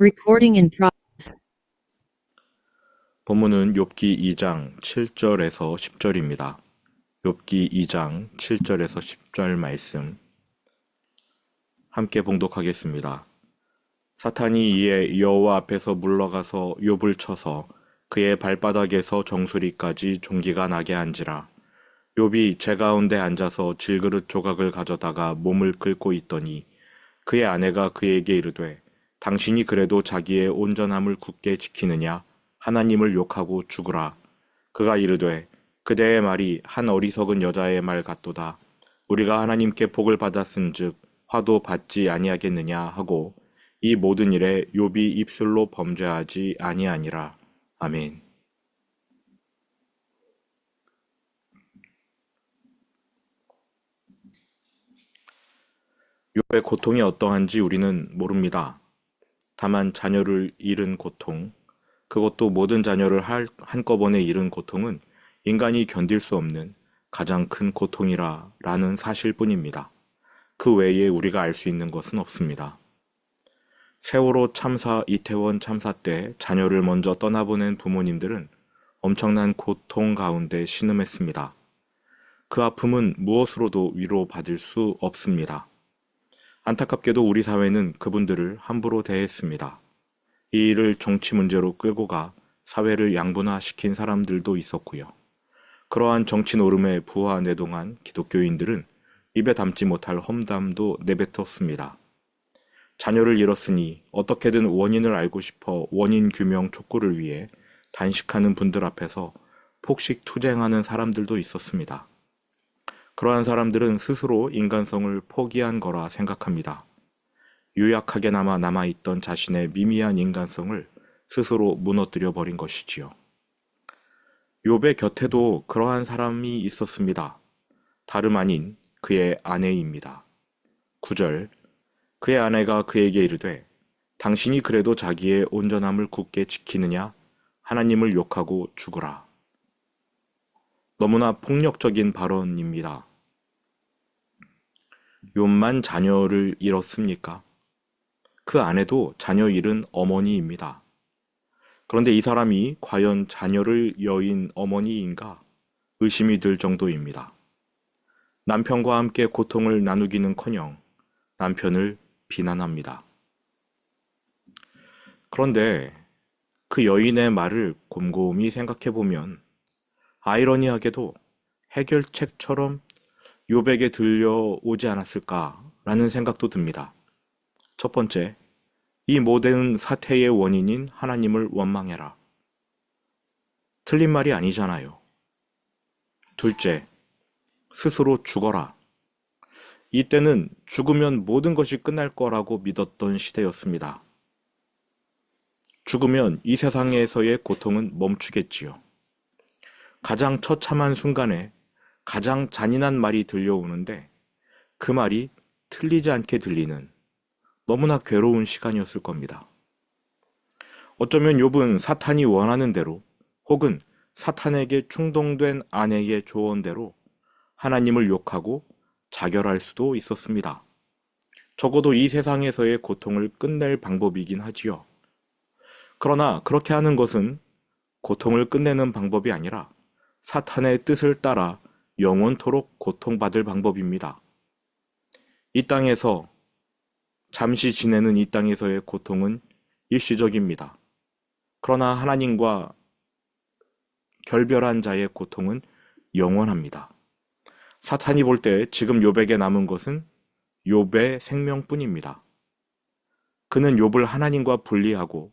Recording in progress. 본문은 욥기 2장 7절에서 10절입니다. 욥기 2장 7절에서 10절 말씀 함께 봉독하겠습니다. 사탄이 이에 여호와 앞에서 물러가서 욥을 쳐서 그의 발바닥에서 정수리까지 종기가 나게 한지라. 욥이 제 가운데 앉아서 질그릇 조각을 가져다가 몸을 긁고 있더니 그의 아내가 그에게 이르되 당신이 그래도 자기의 온전함을 굳게 지키느냐? 하나님을 욕하고 죽으라. 그가 이르되 그대의 말이 한 어리석은 여자의 말 같도다. 우리가 하나님께 복을 받았은즉 화도 받지 아니하겠느냐 하고 이 모든 일에 욥이 입술로 범죄하지 아니하니라. 아멘. 욥의 고통이 어떠한지 우리는 모릅니다. 다만 자녀를 잃은 고통, 그것도 모든 자녀를 한꺼번에 잃은 고통은 인간이 견딜 수 없는 가장 큰 고통이라는 사실뿐입니다. 그 외에 우리가 알 수 있는 것은 없습니다. 세월호 참사, 이태원 참사 때 자녀를 먼저 떠나보낸 부모님들은 엄청난 고통 가운데 신음했습니다. 그 아픔은 무엇으로도 위로받을 수 없습니다. 안타깝게도 우리 사회는 그분들을 함부로 대했습니다. 이 일을 정치 문제로 끌고 가 사회를 양분화시킨 사람들도 있었고요. 그러한 정치 노름에 부하내동한 기독교인들은 입에 담지 못할 험담도 내뱉었습니다. 자녀를 잃었으니 어떻게든 원인을 알고 싶어 원인 규명 촉구를 위해 단식하는 분들 앞에서 폭식 투쟁하는 사람들도 있었습니다. 그러한 사람들은 스스로 인간성을 포기한 거라 생각합니다. 유약하게나마 남아있던 자신의 미미한 인간성을 스스로 무너뜨려 버린 것이지요. 욥의 곁에도 그러한 사람이 있었습니다. 다름 아닌 그의 아내입니다. 9절 그의 아내가 그에게 이르되 당신이 그래도 자기의 온전함을 굳게 지키느냐? 하나님을 욕하고 죽으라. 너무나 폭력적인 발언입니다. 욥만 자녀를 잃었습니까? 그 아내도 자녀 잃은 어머니입니다. 그런데 이 사람이 과연 자녀를 여인 어머니인가 의심이 들 정도입니다. 남편과 함께 고통을 나누기는커녕 남편을 비난합니다. 그런데 그 여인의 말을 곰곰이 생각해보면 아이러니하게도 해결책처럼 욥에게 들려오지 않았을까라는 생각도 듭니다. 첫 번째, 이 모든 사태의 원인인 하나님을 원망해라. 틀린 말이 아니잖아요. 둘째, 스스로 죽어라. 이때는 죽으면 모든 것이 끝날 거라고 믿었던 시대였습니다. 죽으면 이 세상에서의 고통은 멈추겠지요. 가장 처참한 순간에 가장 잔인한 말이 들려오는데 그 말이 틀리지 않게 들리는 너무나 괴로운 시간이었을 겁니다. 어쩌면 욥은 사탄이 원하는 대로 혹은 사탄에게 충동된 아내의 조언대로 하나님을 욕하고 자결할 수도 있었습니다. 적어도 이 세상에서의 고통을 끝낼 방법이긴 하지요. 그러나 그렇게 하는 것은 고통을 끝내는 방법이 아니라 사탄의 뜻을 따라 영원토록 고통받을 방법입니다. 이 땅에서 잠시 지내는 이 땅에서의 고통은 일시적입니다. 그러나 하나님과 결별한 자의 고통은 영원합니다. 사탄이 볼 때 지금 욥에게 남은 것은 욥의 생명뿐입니다. 그는 욥을 하나님과 분리하고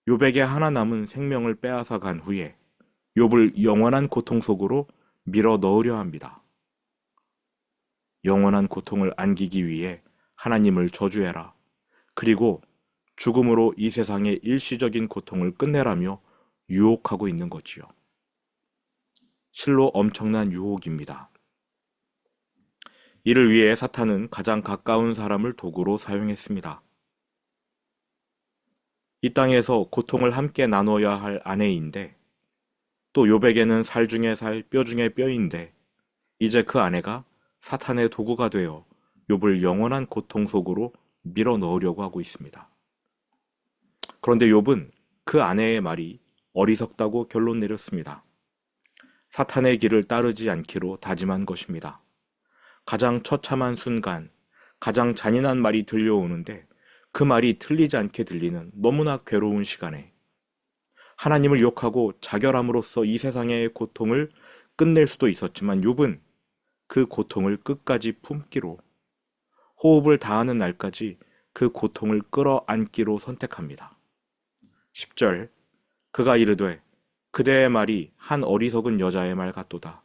욥에게 하나 남은 생명을 빼앗아 간 후에 욥을 영원한 고통 속으로 밀어 넣으려 합니다. 영원한 고통을 안기기 위해 하나님을 저주해라. 그리고 죽음으로 이 세상의 일시적인 고통을 끝내라며 유혹하고 있는 거지요. 실로 엄청난 유혹입니다. 이를 위해 사탄은 가장 가까운 사람을 도구로 사용했습니다. 이 땅에서 고통을 함께 나눠야 할 아내인데 또 욥에게는 살 중에 살, 뼈 중에 뼈인데 이제 그 아내가 사탄의 도구가 되어 욥을 영원한 고통 속으로 밀어 넣으려고 하고 있습니다. 그런데 욥은 그 아내의 말이 어리석다고 결론 내렸습니다. 사탄의 길을 따르지 않기로 다짐한 것입니다. 가장 처참한 순간, 가장 잔인한 말이 들려오는데 그 말이 틀리지 않게 들리는 너무나 괴로운 시간에 하나님을 욕하고 자결함으로써 이 세상의 고통을 끝낼 수도 있었지만 욥은 그 고통을 끝까지 품기로, 호흡을 다하는 날까지 그 고통을 끌어안기로 선택합니다. 10절, 그가 이르되 그대의 말이 한 어리석은 여자의 말 같도다.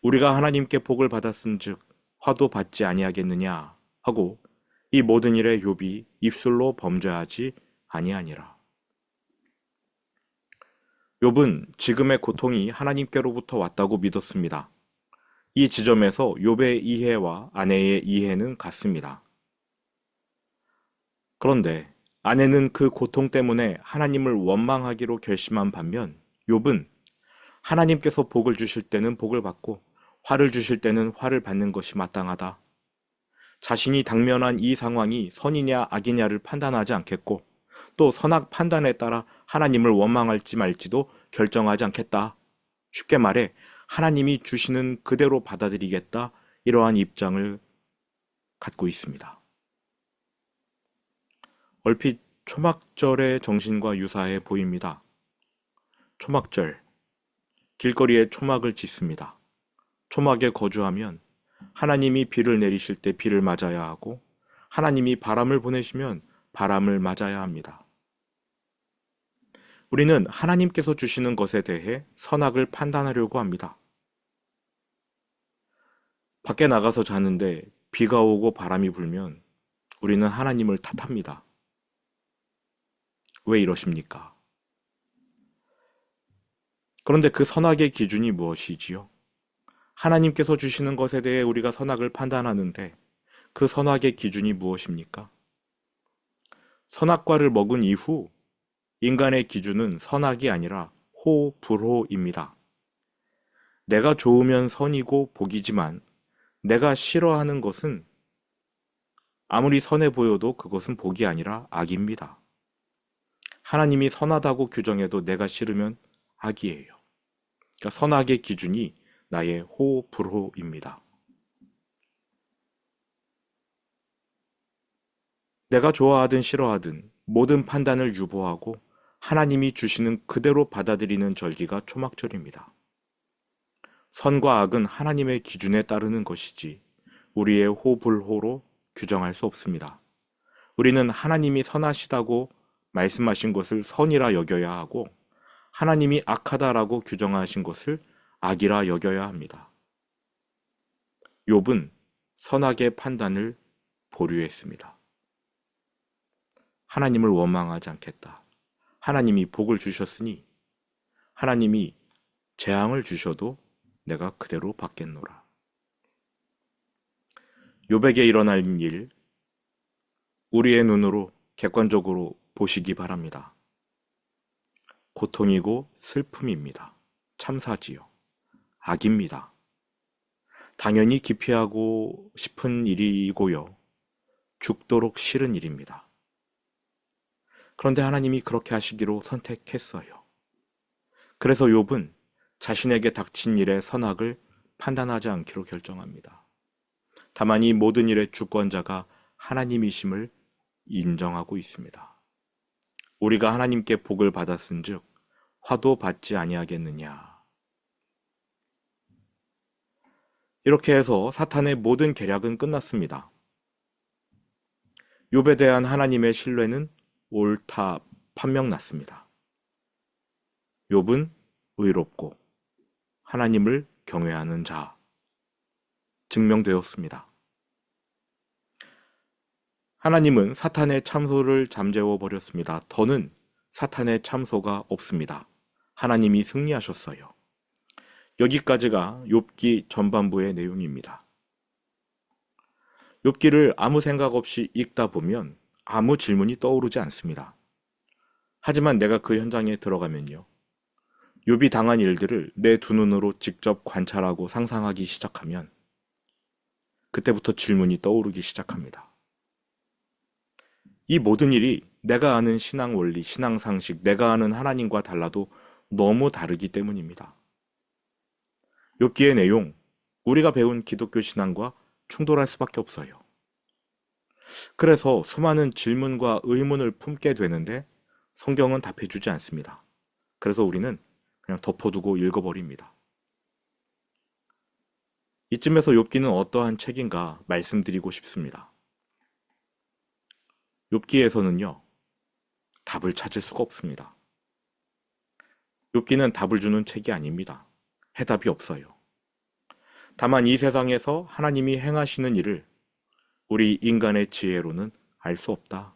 우리가 하나님께 복을 받았은즉 화도 받지 아니하겠느냐 하고 이 모든 일에 욥이 입술로 범죄하지 아니하니라. 욥은 지금의 고통이 하나님께로부터 왔다고 믿었습니다. 이 지점에서 욥의 이해와 아내의 이해는 같습니다. 그런데 아내는 그 고통 때문에 하나님을 원망하기로 결심한 반면 욥은 하나님께서 복을 주실 때는 복을 받고 화를 주실 때는 화를 받는 것이 마땅하다. 자신이 당면한 이 상황이 선이냐 악이냐를 판단하지 않겠고 또 선악 판단에 따라 하나님을 원망할지 말지도 결정하지 않겠다. 쉽게 말해 하나님이 주시는 그대로 받아들이겠다. 이러한 입장을 갖고 있습니다. 얼핏 초막절의 정신과 유사해 보입니다. 초막절, 길거리에 초막을 짓습니다. 초막에 거주하면 하나님이 비를 내리실 때 비를 맞아야 하고 하나님이 바람을 보내시면 바람을 맞아야 합니다. 우리는 하나님께서 주시는 것에 대해 선악을 판단하려고 합니다. 밖에 나가서 자는데 비가 오고 바람이 불면 우리는 하나님을 탓합니다. 왜 이러십니까? 그런데 그 선악의 기준이 무엇이지요? 하나님께서 주시는 것에 대해 우리가 선악을 판단하는데 그 선악의 기준이 무엇입니까? 선악과를 먹은 이후 인간의 기준은 선악이 아니라 호, 불호입니다. 내가 좋으면 선이고 복이지만 내가 싫어하는 것은 아무리 선해 보여도 그것은 복이 아니라 악입니다. 하나님이 선하다고 규정해도 내가 싫으면 악이에요. 그러니까 선악의 기준이 나의 호, 불호입니다. 내가 좋아하든 싫어하든 모든 판단을 유보하고 하나님이 주시는 그대로 받아들이는 절기가 초막절입니다. 선과 악은 하나님의 기준에 따르는 것이지 우리의 호, 불호로 규정할 수 없습니다. 우리는 하나님이 선하시다고 말씀하신 것을 선이라 여겨야 하고 하나님이 악하다라고 규정하신 것을 악이라 여겨야 합니다. 욥은 선악의 판단을 보류했습니다. 하나님을 원망하지 않겠다. 하나님이 복을 주셨으니 하나님이 재앙을 주셔도 내가 그대로 받겠노라. 욥에게 일어날 일, 우리의 눈으로 객관적으로 보시기 바랍니다. 고통이고 슬픔입니다. 참사지요. 악입니다. 당연히 기피하고 싶은 일이고요. 죽도록 싫은 일입니다. 그런데 하나님이 그렇게 하시기로 선택했어요. 그래서 욥은 자신에게 닥친 일의 선악을 판단하지 않기로 결정합니다. 다만 이 모든 일의 주권자가 하나님이심을 인정하고 있습니다. 우리가 하나님께 복을 받았은즉 화도 받지 아니하겠느냐. 이렇게 해서 사탄의 모든 계략은 끝났습니다. 욥에 대한 하나님의 신뢰는 옳다 판명났습니다. 욥은 의롭고 하나님을 경외하는 자 증명되었습니다. 하나님은 사탄의 참소를 잠재워 버렸습니다. 더는 사탄의 참소가 없습니다. 하나님이 승리하셨어요. 여기까지가 욥기 전반부의 내용입니다. 욥기를 아무 생각 없이 읽다 보면 아무 질문이 떠오르지 않습니다. 하지만 내가 그 현장에 들어가면요. 욥이 당한 일들을 내 두 눈으로 직접 관찰하고 상상하기 시작하면 그때부터 질문이 떠오르기 시작합니다. 이 모든 일이 내가 아는 신앙 원리, 신앙 상식, 내가 아는 하나님과 달라도 너무 다르기 때문입니다. 욥기의 내용, 우리가 배운 기독교 신앙과 충돌할 수밖에 없어요. 그래서 수많은 질문과 의문을 품게 되는데 성경은 답해주지 않습니다. 그래서 우리는 그냥 덮어두고 읽어버립니다. 이쯤에서 욥기는 어떠한 책인가 말씀드리고 싶습니다. 욥기에서는요, 답을 찾을 수가 없습니다. 욥기는 답을 주는 책이 아닙니다. 해답이 없어요. 다만 이 세상에서 하나님이 행하시는 일을 우리 인간의 지혜로는 알 수 없다.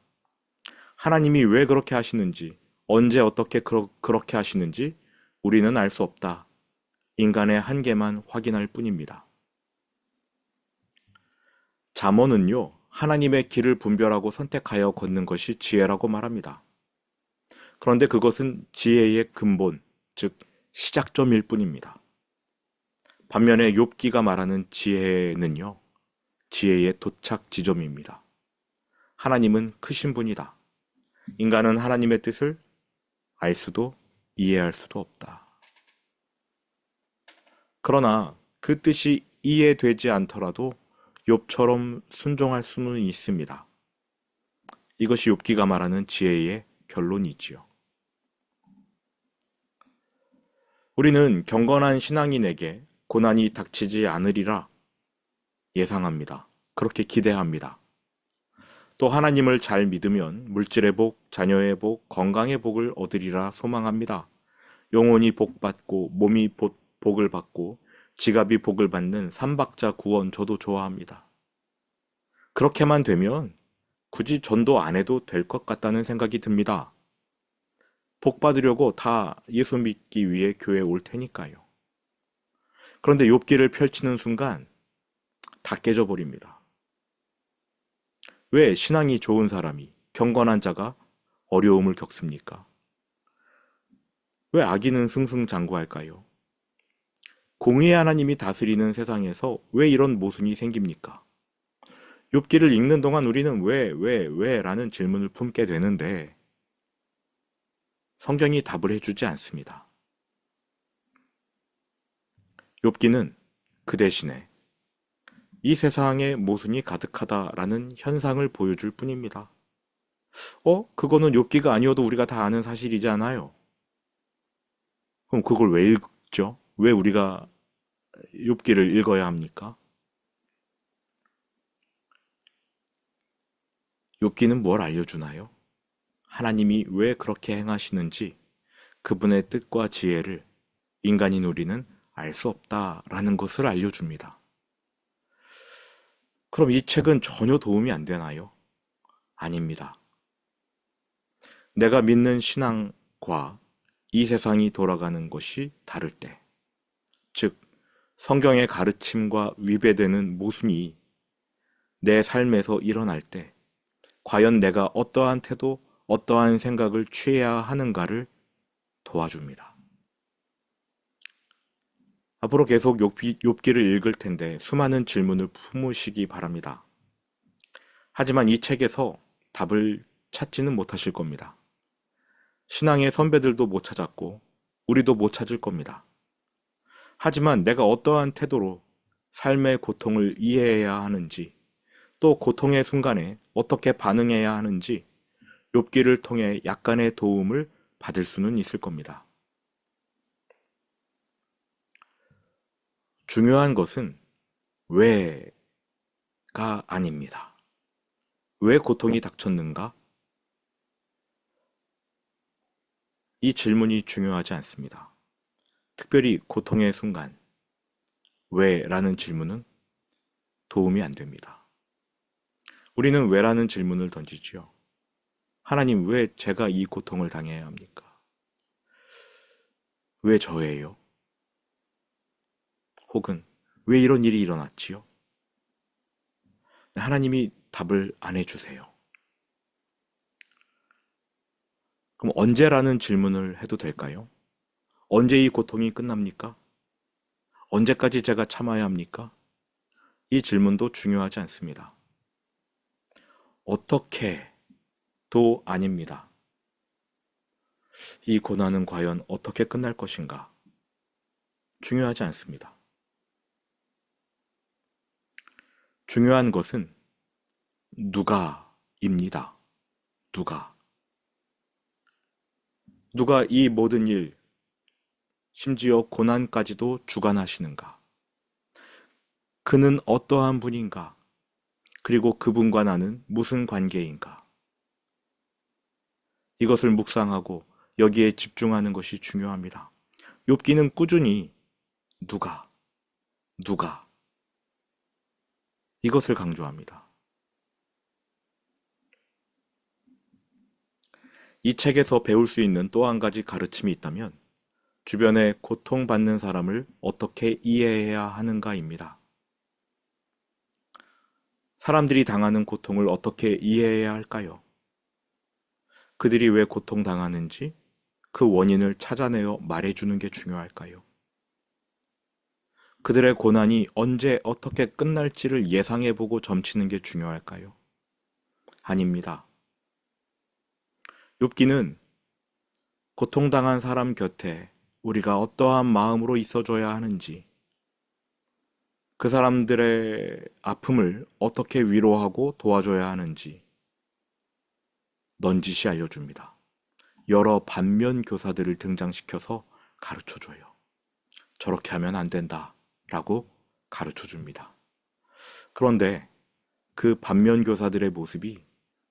하나님이 왜 그렇게 하시는지, 언제 어떻게 그렇게 하시는지 우리는 알 수 없다. 인간의 한계만 확인할 뿐입니다. 잠언은요, 하나님의 길을 분별하고 선택하여 걷는 것이 지혜라고 말합니다. 그런데 그것은 지혜의 근본, 즉 시작점일 뿐입니다. 반면에 욥기가 말하는 지혜는요, 지혜의 도착 지점입니다. 하나님은 크신 분이다. 인간은 하나님의 뜻을 알 수도 이해할 수도 없다. 그러나 그 뜻이 이해되지 않더라도 욥처럼 순종할 수는 있습니다. 이것이 욥기가 말하는 지혜의 결론이지요. 우리는 경건한 신앙인에게 고난이 닥치지 않으리라 예상합니다. 그렇게 기대합니다. 또 하나님을 잘 믿으면 물질의 복, 자녀의 복, 건강의 복을 얻으리라 소망합니다. 영혼이 복받고 몸이 복을 받고 지갑이 복을 받는 삼박자 구원 저도 좋아합니다. 그렇게만 되면 굳이 전도 안 해도 될 것 같다는 생각이 듭니다. 복 받으려고 다 예수 믿기 위해 교회에 올 테니까요. 그런데 욥기를 펼치는 순간 다 깨져버립니다. 왜 신앙이 좋은 사람이, 경건한 자가 어려움을 겪습니까? 왜 악인은 승승장구할까요? 공의의 하나님이 다스리는 세상에서 왜 이런 모순이 생깁니까? 욥기를 읽는 동안 우리는 왜 라는 질문을 품게 되는데 성경이 답을 해주지 않습니다. 욥기는 그 대신에 이 세상에 모순이 가득하다라는 현상을 보여줄 뿐입니다. 그거는 욥기가 아니어도 우리가 다 아는 사실이잖아요. 그럼 그걸 왜 읽죠? 왜 우리가 욥기를 읽어야 합니까? 욥기는 뭘 알려주나요? 하나님이 왜 그렇게 행하시는지 그분의 뜻과 지혜를 인간인 우리는 알 수 없다라는 것을 알려줍니다. 그럼 이 책은 전혀 도움이 안 되나요? 아닙니다. 내가 믿는 신앙과 이 세상이 돌아가는 것이 다를 때, 즉 성경의 가르침과 위배되는 모순이 내 삶에서 일어날 때 과연 내가 어떠한 태도, 어떠한 생각을 취해야 하는가를 도와줍니다. 앞으로 계속 욥기를 읽을 텐데 수많은 질문을 품으시기 바랍니다. 하지만 이 책에서 답을 찾지는 못하실 겁니다. 신앙의 선배들도 못 찾았고 우리도 못 찾을 겁니다. 하지만 내가 어떠한 태도로 삶의 고통을 이해해야 하는지, 또 고통의 순간에 어떻게 반응해야 하는지 욥기를 통해 약간의 도움을 받을 수는 있을 겁니다. 중요한 것은 왜가 아닙니다. 왜 고통이 닥쳤는가? 이 질문이 중요하지 않습니다. 특별히 고통의 순간, 왜? 라는 질문은 도움이 안 됩니다. 우리는 왜라는 질문을 던지지요. 하나님, 왜 제가 이 고통을 당해야 합니까? 왜 저예요? 혹은 왜 이런 일이 일어났지요? 하나님이 답을 안 해주세요. 그럼 언제라는 질문을 해도 될까요? 언제 이 고통이 끝납니까? 언제까지 제가 참아야 합니까? 이 질문도 중요하지 않습니다. 어떻게 아닙니다. 이 고난은 과연 어떻게 끝날 것인가? 중요하지 않습니다. 중요한 것은 누가입니다. 누가. 누가 이 모든 일, 심지어 고난까지도 주관하시는가? 그는 어떠한 분인가? 그리고 그분과 나는 무슨 관계인가? 이것을 묵상하고 여기에 집중하는 것이 중요합니다. 욥기는 꾸준히 누가, 누가 이것을 강조합니다. 이 책에서 배울 수 있는 또 한 가지 가르침이 있다면 주변에 고통받는 사람을 어떻게 이해해야 하는가입니다. 사람들이 당하는 고통을 어떻게 이해해야 할까요? 그들이 왜 고통당하는지 그 원인을 찾아내어 말해주는 게 중요할까요? 그들의 고난이 언제 어떻게 끝날지를 예상해보고 점치는 게 중요할까요? 아닙니다. 욥기는 고통당한 사람 곁에 우리가 어떠한 마음으로 있어줘야 하는지, 그 사람들의 아픔을 어떻게 위로하고 도와줘야 하는지 넌지시 알려줍니다. 여러 반면 교사들을 등장시켜서 가르쳐줘요. 저렇게 하면 안 된다 라고 가르쳐줍니다. 그런데 그 반면 교사들의 모습이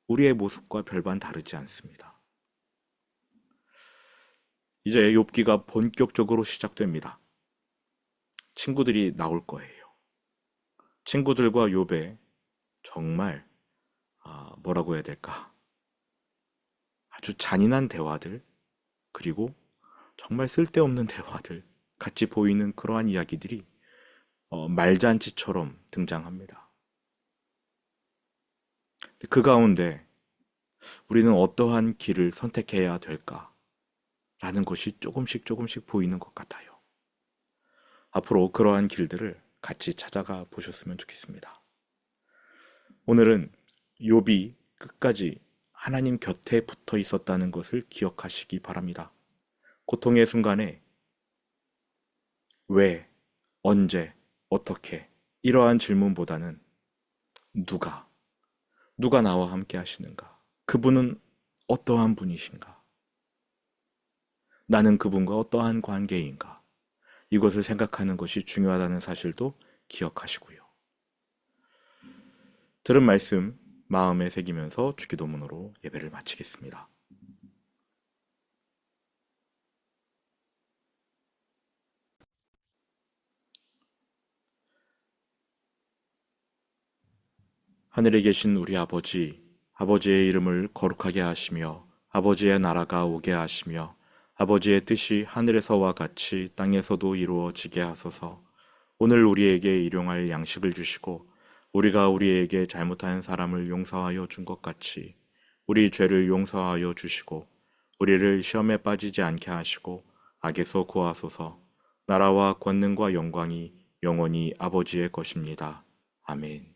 우리의 모습과 별반 다르지 않습니다. 이제 욥기가 본격적으로 시작됩니다. 친구들이 나올 거예요. 친구들과 욥의 정말 뭐라고 해야 될까? 아주 잔인한 대화들, 그리고 정말 쓸데없는 대화들 같이 보이는 그러한 이야기들이 말잔치처럼 등장합니다. 그 가운데 우리는 어떠한 길을 선택해야 될까? 라는 것이 조금씩 조금씩 보이는 것 같아요. 앞으로 그러한 길들을 같이 찾아가 보셨으면 좋겠습니다. 오늘은 욥이 끝까지 하나님 곁에 붙어 있었다는 것을 기억하시기 바랍니다. 고통의 순간에 왜, 언제, 어떻게 이러한 질문보다는 누가 나와 함께 하시는가? 그분은 어떠한 분이신가? 나는 그분과 어떠한 관계인가? 이것을 생각하는 것이 중요하다는 사실도 기억하시고요. 들은 말씀 마음에 새기면서 주기도문으로 예배를 마치겠습니다. 하늘에 계신 우리 아버지, 아버지의 이름을 거룩하게 하시며 아버지의 나라가 오게 하시며 아버지의 뜻이 하늘에서와 같이 땅에서도 이루어지게 하소서. 오늘 우리에게 일용할 양식을 주시고 우리가 우리에게 잘못한 사람을 용서하여 준 것 같이 우리 죄를 용서하여 주시고 우리를 시험에 빠지지 않게 하시고 악에서 구하소서. 나라와 권능과 영광이 영원히 아버지의 것입니다. 아멘.